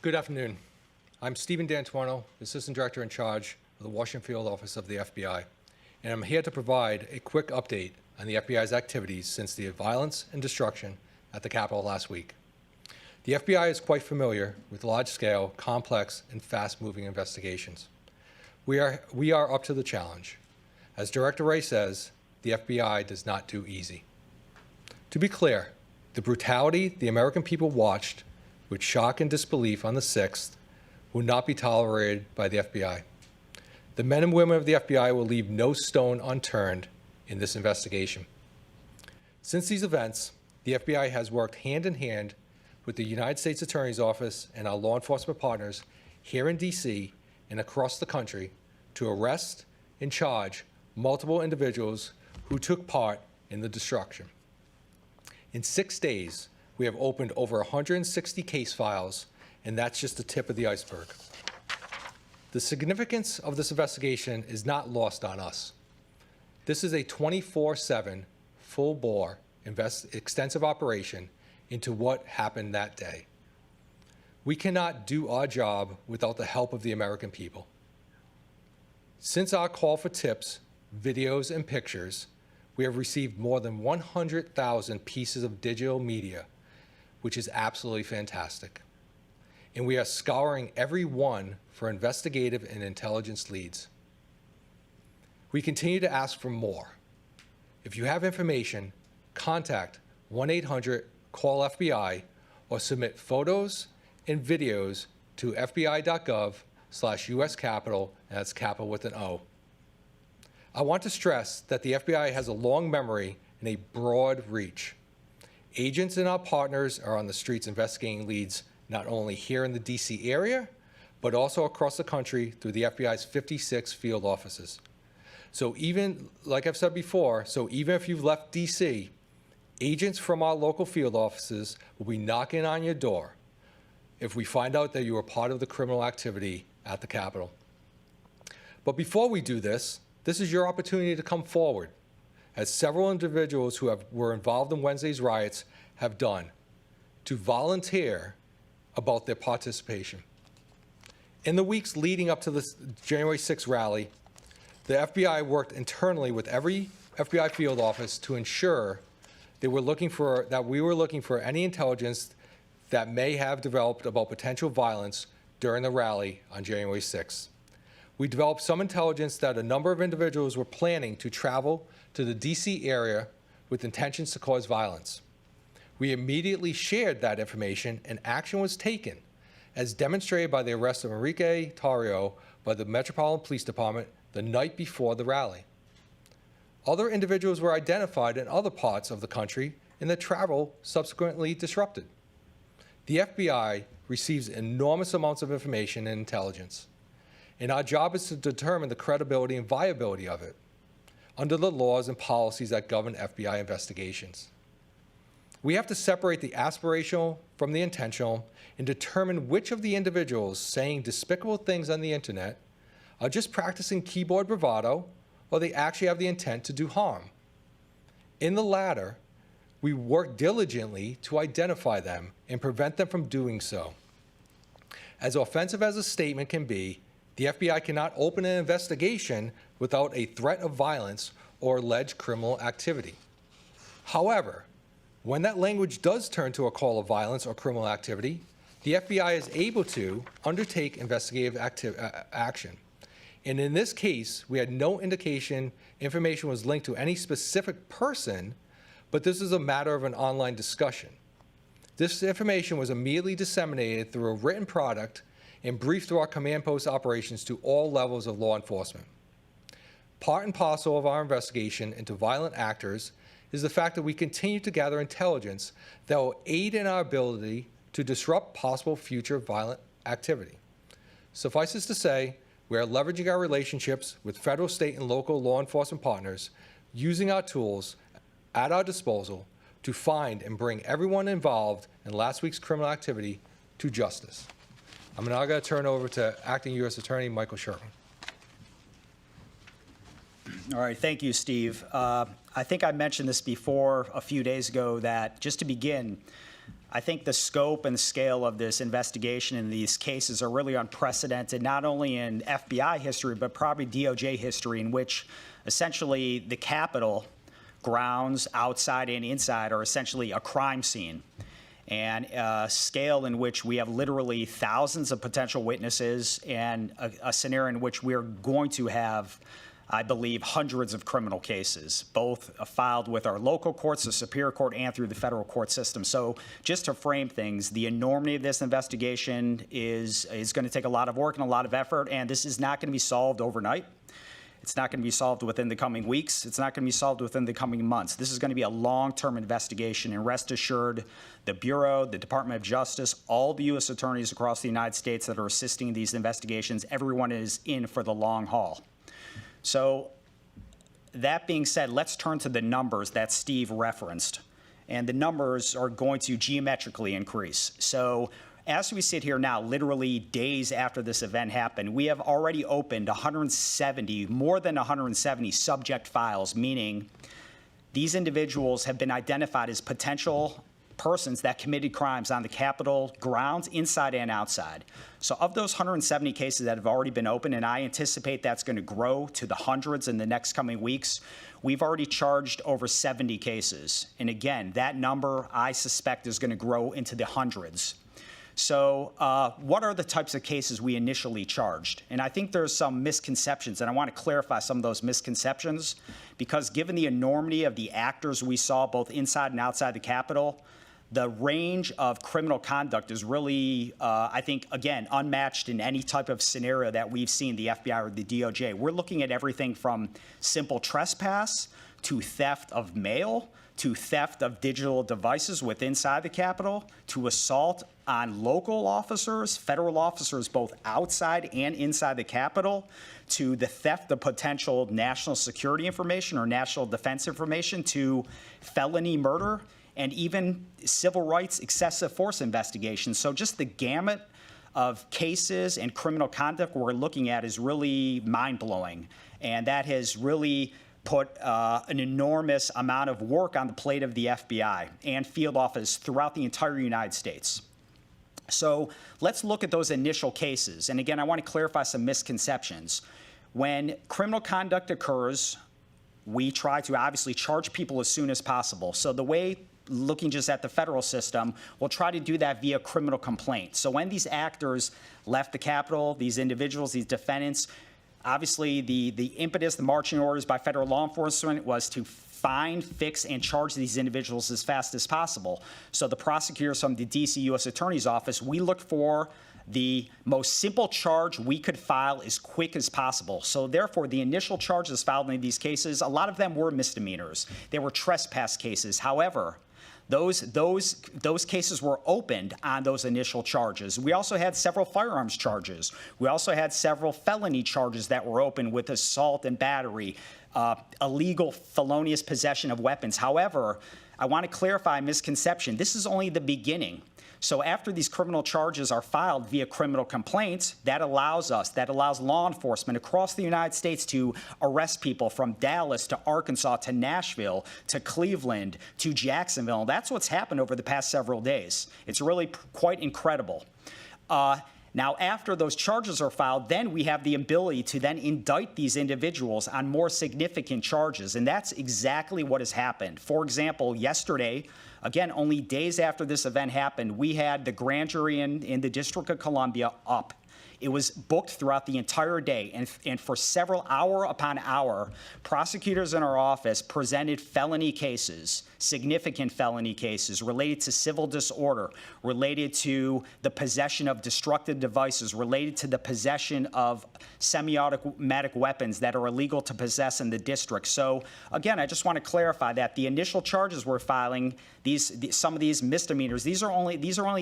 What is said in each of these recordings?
Good afternoon. I'm Stephen D'Antuono, Assistant Director in charge of the Washington Field Office of the FBI, and I'm here to provide a quick update on the FBI's activities since the violence and destruction at the Capitol last week. The FBI is quite familiar with large-scale, complex, and fast-moving investigations. We are up to the challenge. As Director Wray says, the FBI does not do easy. To be clear, the brutality the American people watched with shock and disbelief on the 6th will not be tolerated by the FBI. The men and women of the FBI will leave no stone unturned in this investigation. Since these events, the FBI has worked hand in hand with the United States Attorney's Office and our law enforcement partners here in D.C. and across the country to arrest and charge multiple individuals who took part in the destruction. In 6 days, we have opened over 160 case files, and that's just the tip of the iceberg. The significance of this investigation is not lost on us. This is a 24/7, full-bore, extensive operation into what happened that day. We cannot do our job without the help of the American people. Since our call for tips, videos, and pictures, we have received more than 100,000 pieces of digital media, which is absolutely fantastic. And we are scouring every one for investigative and intelligence leads. We continue to ask for more. If you have information, contact 1-800-CALL-FBI or submit photos and videos to fbi.gov/US Capitol, and that's Capitol with an O. I want to stress that the FBI has a long memory and a broad reach. Agents and our partners are on the streets investigating leads not only here in the D.C. area, but also across the country through the FBI's 56 field offices. So even, like I've said before, even if you've left D.C., agents from our local field offices will be knocking on your door if we find out that you were part of the criminal activity at the Capitol. But before we do this, this is your opportunity to come forward, as several individuals who were involved in Wednesday's riots have done, to volunteer about their participation. In the weeks leading up to the January 6th rally, the FBI worked internally with every FBI field office to ensure that we were looking for any intelligence that may have developed about potential violence during the rally on January 6th. We developed some intelligence that a number of individuals were planning to travel to the D.C. area with intentions to cause violence. We immediately shared that information, and action was taken, as demonstrated by the arrest of Enrique Tarrio by the Metropolitan Police Department the night before the rally. Other individuals were identified in other parts of the country, and their travel subsequently disrupted. The FBI receives enormous amounts of information and intelligence, and our job is to determine the credibility and viability of it under the laws and policies that govern FBI investigations. We have to separate the aspirational from the intentional and determine which of the individuals saying despicable things on the internet are just practicing keyboard bravado or they actually have the intent to do harm. In the latter, we work diligently to identify them and prevent them from doing so. As offensive as a statement can be, the FBI cannot open an investigation without a threat of violence or alleged criminal activity. However, when that language does turn to a call of violence or criminal activity, the FBI is able to undertake investigative action. And in this case, we had no indication information was linked to any specific person, but this is a matter of an online discussion. This information was immediately disseminated through a written product and briefed through our command post operations to all levels of law enforcement. Part and parcel of our investigation into violent actors is the fact that we continue to gather intelligence that will aid in our ability to disrupt possible future violent activity. Suffice it to say, we are leveraging our relationships with federal, state, and local law enforcement partners, using our tools at our disposal to find and bring everyone involved in last week's criminal activity to justice. I'm now going to turn over to Acting U.S. Attorney Michael Sherman. All right, thank you, Steve. I think I mentioned this before a few days ago that, just to begin, I think the scope and scale of this investigation in these cases are really unprecedented, not only in FBI history, but probably DOJ history, in which essentially the Capitol grounds outside and inside are essentially a crime scene. And a scale in which we have literally thousands of potential witnesses, and a scenario in which we're going to have, I believe, hundreds of criminal cases, both filed with our local courts, the Superior Court, and through the federal court system. So just to frame things, the enormity of this investigation is going to take a lot of work and a lot of effort, and this is not going to be solved overnight. It's not going to be solved within the coming weeks. It's not going to be solved within the coming months. This is going to be a long-term investigation, and rest assured, the Bureau, the Department of Justice, all the U.S. attorneys across the United States that are assisting in these investigations, everyone is in for the long haul. So that being said, let's turn to the numbers that Steve referenced. And the numbers are going to geometrically increase. So as we sit here now, literally days after this event happened, we have already opened more than 170 subject files, meaning these individuals have been identified as potential persons that committed crimes on the Capitol grounds, inside and outside. So of those 170 cases that have already been opened, and I anticipate that's going to grow to the hundreds in the next coming weeks, we've already charged over 70 cases. And again, that number, I suspect, is going to grow into the hundreds. So what are the types of cases we initially charged? And I think there's some misconceptions, and I want to clarify some of those misconceptions, because given the enormity of the actors we saw both inside and outside the Capitol, the range of criminal conduct is really, I think, again, unmatched in any type of scenario that we've seen, the FBI or the DOJ. We're looking at everything from simple trespass to theft of mail, to theft of digital devices inside the Capitol, to assault on local officers, federal officers both outside and inside the Capitol, to the theft of potential national security information or national defense information, to felony murder, and even civil rights excessive force investigations. So just the gamut of cases and criminal conduct we're looking at is really mind-blowing. And that has really put an enormous amount of work on the plate of the FBI and field office throughout the entire United States. So let's look at those initial cases. And again, I want to clarify some misconceptions. When criminal conduct occurs, we try to obviously charge people as soon as possible. So the way, looking just at the federal system, we'll try to do that via criminal complaint. So when these actors left the Capitol, these individuals, these defendants, obviously the impetus, the marching orders by federal law enforcement was to find, fix, and charge these individuals as fast as possible. So the prosecutors from the D.C. U.S. Attorney's Office, we looked for the most simple charge we could file as quick as possible. So therefore, the initial charges filed in these cases, a lot of them were misdemeanors. They were trespass cases. However, those cases were opened on those initial charges. We also had several firearms charges. We also had several felony charges that were opened with assault and battery, illegal felonious possession of weapons. However, I want to clarify a misconception. This is only the beginning. So after these criminal charges are filed via criminal complaints, that allows law enforcement across the United States to arrest people from Dallas to Arkansas to Nashville to Cleveland to Jacksonville. That's what's happened over the past several days. It's really quite incredible. Now, after those charges are filed, then we have the ability to then indict these individuals on more significant charges, and that's exactly what has happened. For example, yesterday, again, only days after this event happened, we had the grand jury in the District of Columbia up. It was booked throughout the entire day, and for several hour upon hour, prosecutors in our office presented felony cases, significant felony cases related to civil disorder, related to the possession of destructive devices, related to the possession of semi-automatic weapons that are illegal to possess in the district. So again, I just want to clarify that the initial charges we're filing, some of these misdemeanors, these are only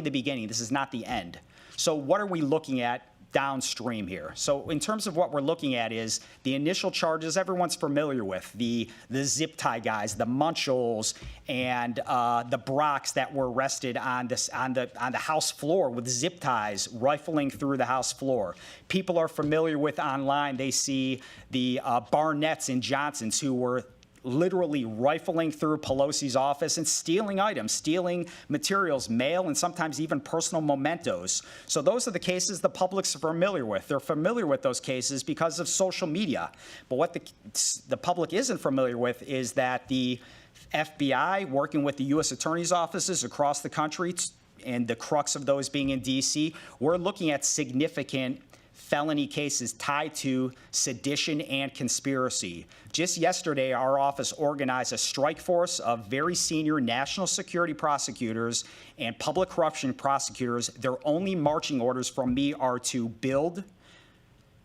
the beginning. This is not the end. So what are we looking at downstream here? So in terms of what we're looking at is the initial charges everyone's familiar with, the zip tie guys, the Munchels, and the Brocks that were arrested on the House floor with zip ties rifling through the House floor. People are familiar with online. They see the Barnetts and Johnsons who were literally rifling through Pelosi's office and stealing items, stealing materials, mail, and sometimes even personal mementos. So those are the cases the public's familiar with. They're familiar with those cases because of social media. But what the public isn't familiar with is that the FBI, working with the U.S. Attorney's offices across the country, and the crux of those being in D.C., we're looking at significant felony cases tied to sedition and conspiracy. Just yesterday, our office organized a strike force of very senior national security prosecutors and public corruption prosecutors. Their only marching orders from me are to build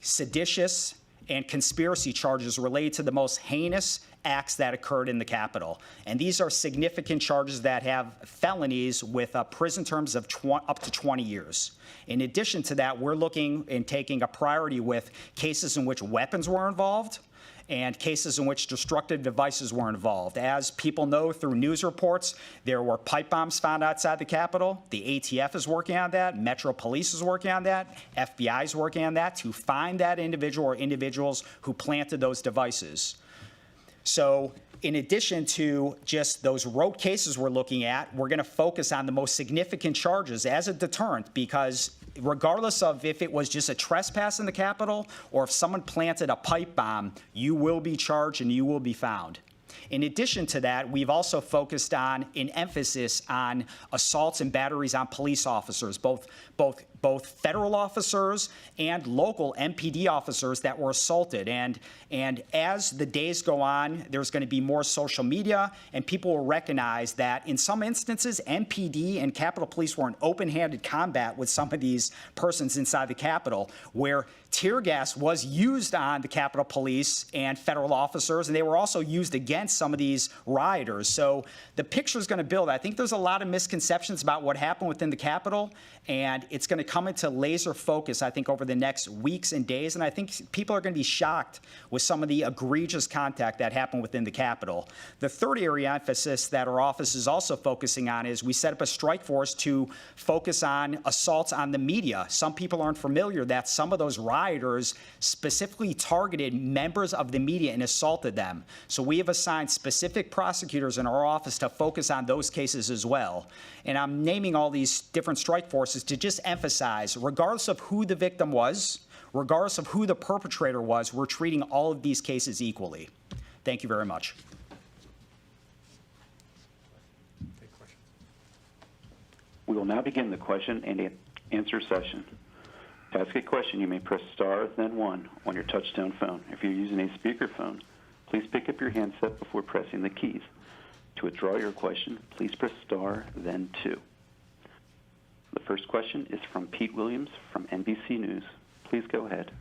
seditious and conspiracy charges related to the most heinous acts that occurred in the Capitol. And these are significant charges that have felonies with prison terms of up to 20 years. In addition to that, we're looking and taking a priority with cases in which weapons were involved and cases in which destructive devices were involved. As people know through news reports, there were pipe bombs found outside the Capitol. The ATF is working on that. Metro Police is working on that. FBI is working on that to find that individual or individuals who planted those devices. So in addition to just those rote cases we're looking at, we're going to focus on the most significant charges as a deterrent, because regardless of if it was just a trespass in the Capitol or if someone planted a pipe bomb, you will be charged and you will be found. In addition to that, we've also focused on an emphasis on assaults and batteries on police officers, both federal officers and local MPD officers that were assaulted. And as the days go on, there's going to be more social media, and people will recognize that in some instances, MPD and Capitol Police were in open-handed combat with some of these persons inside the Capitol, where tear gas was used on the Capitol Police and federal officers, and they were also used against some of these rioters. So the picture is going to build. I think there's a lot of misconceptions about what happened within the Capitol, and it's going to come into laser focus, I think, over the next weeks and days. And I think people are going to be shocked with some of the egregious conduct that happened within the Capitol. The third area of emphasis that our office is also focusing on is we set up a strike force to focus on assaults on the media. Some people aren't familiar that some of those rioters specifically targeted members of the media and assaulted them. So we have assigned specific prosecutors in our office to focus on those cases as well. And I'm naming all these different strike forces to just emphasize, regardless of who the victim was, regardless of who the perpetrator was, we're treating all of these cases equally. Thank you very much. We will now begin the question and answer session. To ask a question, you may press star, then 1 on your touch-tone phone. If you're using a speakerphone, please pick up your handset before pressing the keys. To withdraw your question, please press star, then 2. The first question is from Pete Williams from NBC News. Please go ahead.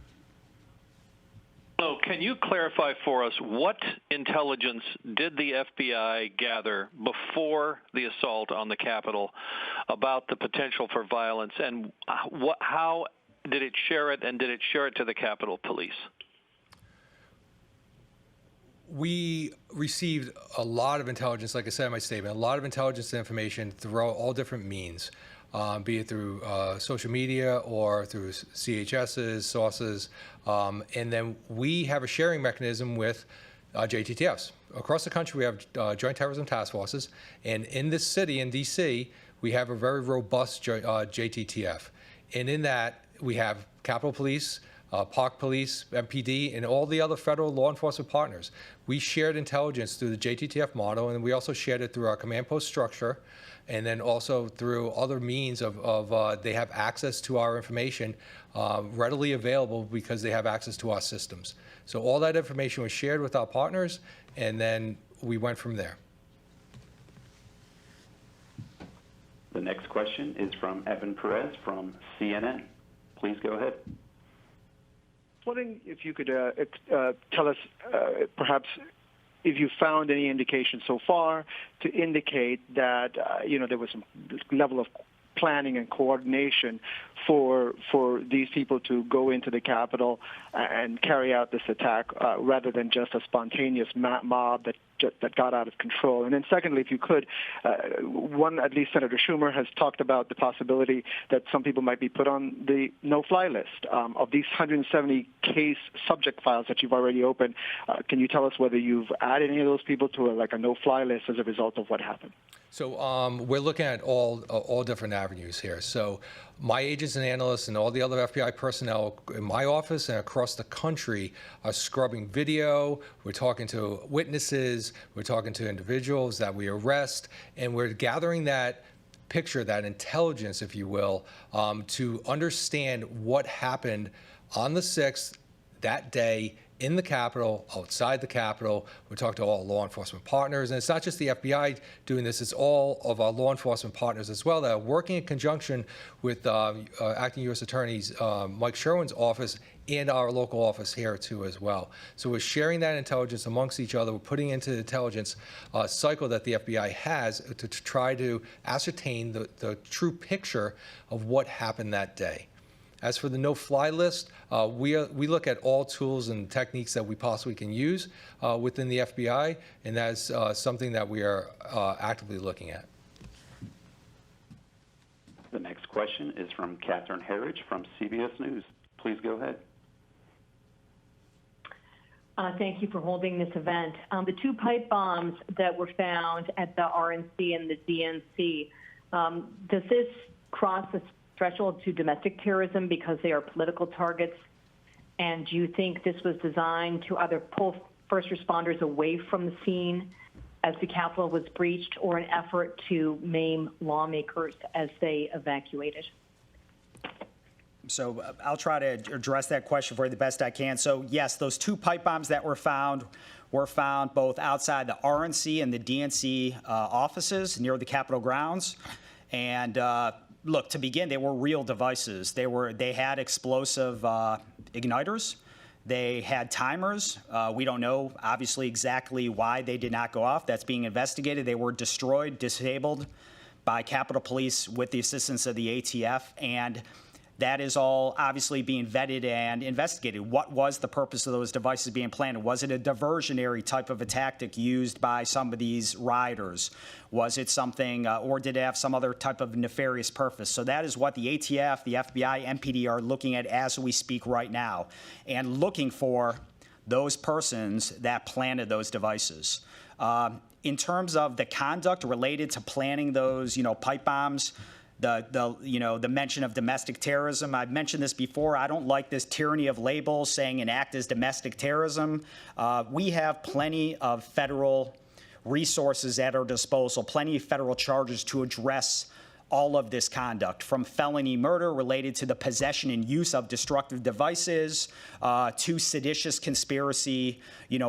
So can you clarify for us what intelligence did the FBI gather before the assault on the Capitol about the potential for violence, and how did it share it, and did it share it to the Capitol Police? We received a lot of intelligence, like I said in my statement, a lot of intelligence and information through all different means, be it through social media or through CHSs, sources, and then we have a sharing mechanism with JTTFs. Across the country, we have Joint Terrorism Task Forces, and in this city, in D.C., we have a very robust JTTF. And in that, we have Capitol Police, Park Police, MPD, and all the other federal law enforcement partners. We shared intelligence through the JTTF model, and we also shared it through our command post structure, and then also through other means of they have access to our information readily available because they have access to our systems. So all that information was shared with our partners, and then we went from there. The next question is from Evan Perez from CNN. Please go ahead. Wondering if you could tell us perhaps if you found any indication so far to indicate that there was some level of planning and coordination for these people to go into the Capitol and carry out this attack rather than just a spontaneous mob that that got out of control? And then secondly, if you could, at least Senator Schumer has talked about the possibility that some people might be put on the no-fly list. Of these 170 case subject files that you've already opened, can you tell us whether you've added any of those people to a no-fly list as a result of what happened? So we're looking at all different avenues here. So my agents and analysts and all the other FBI personnel in my office and across the country are scrubbing video. We're talking to witnesses. We're talking to individuals that we arrest. And we're gathering that picture, that intelligence, if you will, to understand what happened on the 6th, that day, in the Capitol, outside the Capitol. We talk to all law enforcement partners, and it's not just the FBI doing this, it's all of our law enforcement partners as well that are working in conjunction with Acting U.S. Attorney Mike Sherwin's office and our local office here too as well. So we're sharing that intelligence amongst each other. We're putting into the intelligence cycle that the FBI has to try to ascertain the true picture of what happened that day. As for the no-fly list, we look at all tools and techniques that we possibly can use within the FBI, and that's something that we are actively looking at. The next question is from Catherine Herridge from CBS News. Please go ahead. Thank you for holding this event. The 2 pipe bombs that were found at the RNC and the DNC, does this cross the threshold to domestic terrorism because they are political targets? And do you think this was designed to either pull first responders away from the scene as the Capitol was breached, or an effort to maim lawmakers as they evacuated? So I'll try to address that question for you the best I can. So yes, those 2 pipe bombs that were found both outside the RNC and the DNC offices near the Capitol grounds. And look, to begin, they were real devices. They had explosive igniters. They had timers. We don't know, obviously, exactly why they did not go off. That's being investigated. They were destroyed, disabled by Capitol Police with the assistance of the ATF. And that is all obviously being vetted and investigated. What was the purpose of those devices being planted? Was it a diversionary type of a tactic used by some of these rioters? Was it something, or did it have some other type of nefarious purpose? So that is what the ATF, the FBI, MPD are looking at as we speak right now, and looking for those persons that planted those devices. In terms of the conduct related to planning those, pipe bombs, the mention of domestic terrorism. I've mentioned this before. I don't like this tyranny of labels saying an act is domestic terrorism. We have plenty of federal resources at our disposal, plenty of federal charges to address all of this conduct, from felony murder related to the possession and use of destructive devices to seditious conspiracy,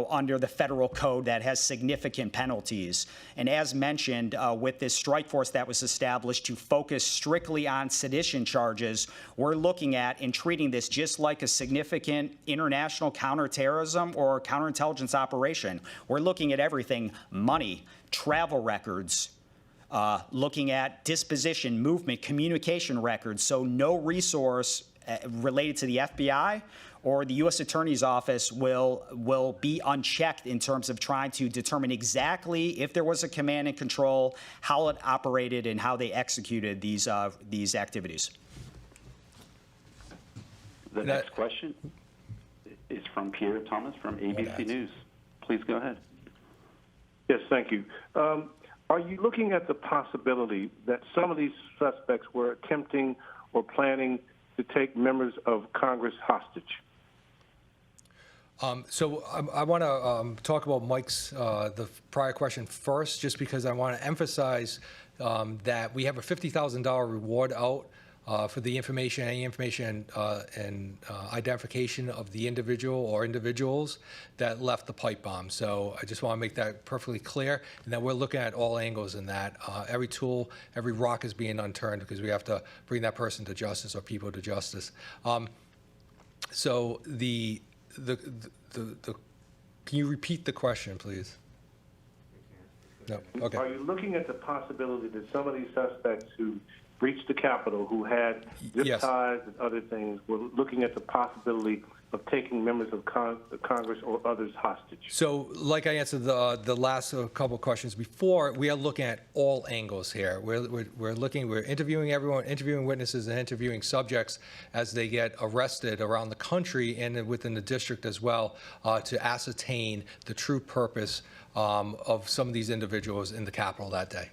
under the federal code that has significant penalties. And as mentioned, with this strike force that was established to focus strictly on sedition charges, we're looking at and treating this just like a significant international counterterrorism or counterintelligence operation. We're looking at everything: money, travel records, looking at disposition, movement, communication records. So no resource related to the FBI or the U.S. Attorney's Office will be unchecked in terms of trying to determine exactly if there was a command and control, how it operated, and how they executed these activities. The next question is from Pierre Thomas from ABC News. Please go ahead. Yes, thank you. Are you looking at the possibility that some of these suspects were attempting or planning to take members of Congress hostage? So I want to talk about Mike's the prior question first, just because I want to emphasize that we have a $50,000 reward out for the information, any information and identification of the individual or individuals that left the pipe bomb. So I just want to make that perfectly clear, and that we're looking at all angles in that. Every tool, every rock is being unturned, because we have to bring that person to justice or people to justice. So can you repeat the question, please? No. Okay. Are you looking at the possibility that some of these suspects who breached the Capitol, who had zip ties and other things, were looking at the possibility of taking members of Congress or others hostage? So, like I answered the last couple of questions before, we are looking at all angles here. We're interviewing everyone, interviewing witnesses, and interviewing subjects as they get arrested around the country and within the district as well, to ascertain the true purpose of some of these individuals in the Capitol that day.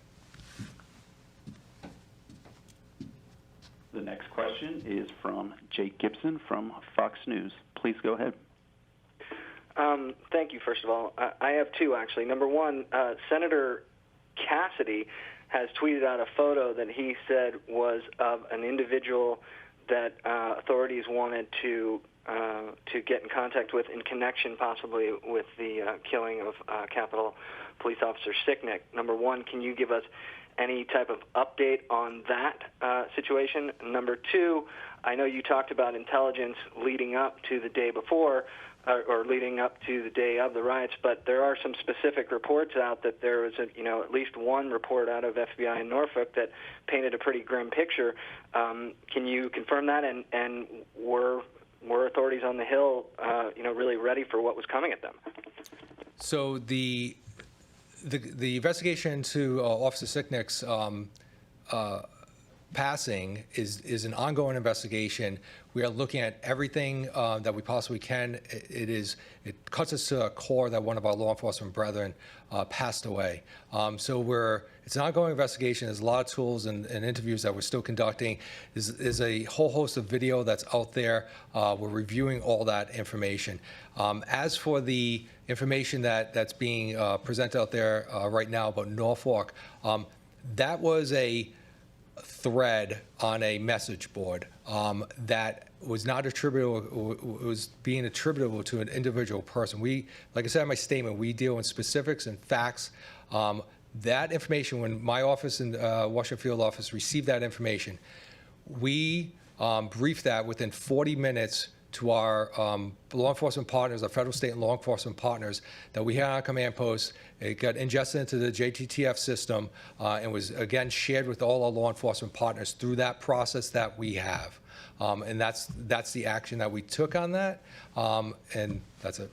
The next question is from Jake Gibson from Fox News. Please go ahead. Thank you, first of all. I have two, actually. Number one, Senator Cassidy has tweeted out a photo that he said was of an individual that authorities wanted to get in contact with in connection possibly with the killing of Capitol Police Officer Sicknick. Number one, can you give us any type of update on that situation? Number two, I know you talked about intelligence leading up to the day before, or leading up to the day of the riots, but there are some specific reports out that there was at least one report out of FBI in Norfolk that painted a pretty grim picture. Can you confirm that? And were authorities on the Hill, really ready for what was coming at them? So the investigation into Officer Sicknick's passing is an ongoing investigation. We are looking at everything that we possibly can. It cuts us to a core that one of our law enforcement brethren passed away. So it's an ongoing investigation. There's a lot of tools and interviews that we're still conducting. There's a whole host of video that's out there. We're reviewing all that information. As for the information that's being presented out there right now about Norfolk, that was a thread on a message board that was not attributable, was being attributable to an individual person. Like I said in my statement, we deal in specifics and facts. That information, when my office and Washington Field office received that information, we briefed that within 40 minutes to our law enforcement partners, our federal, state, and law enforcement partners that we had on our command post. It got ingested into the JTTF system and was, again, shared with all our law enforcement partners through that process that we have. And that's the action that we took on that, and that's it.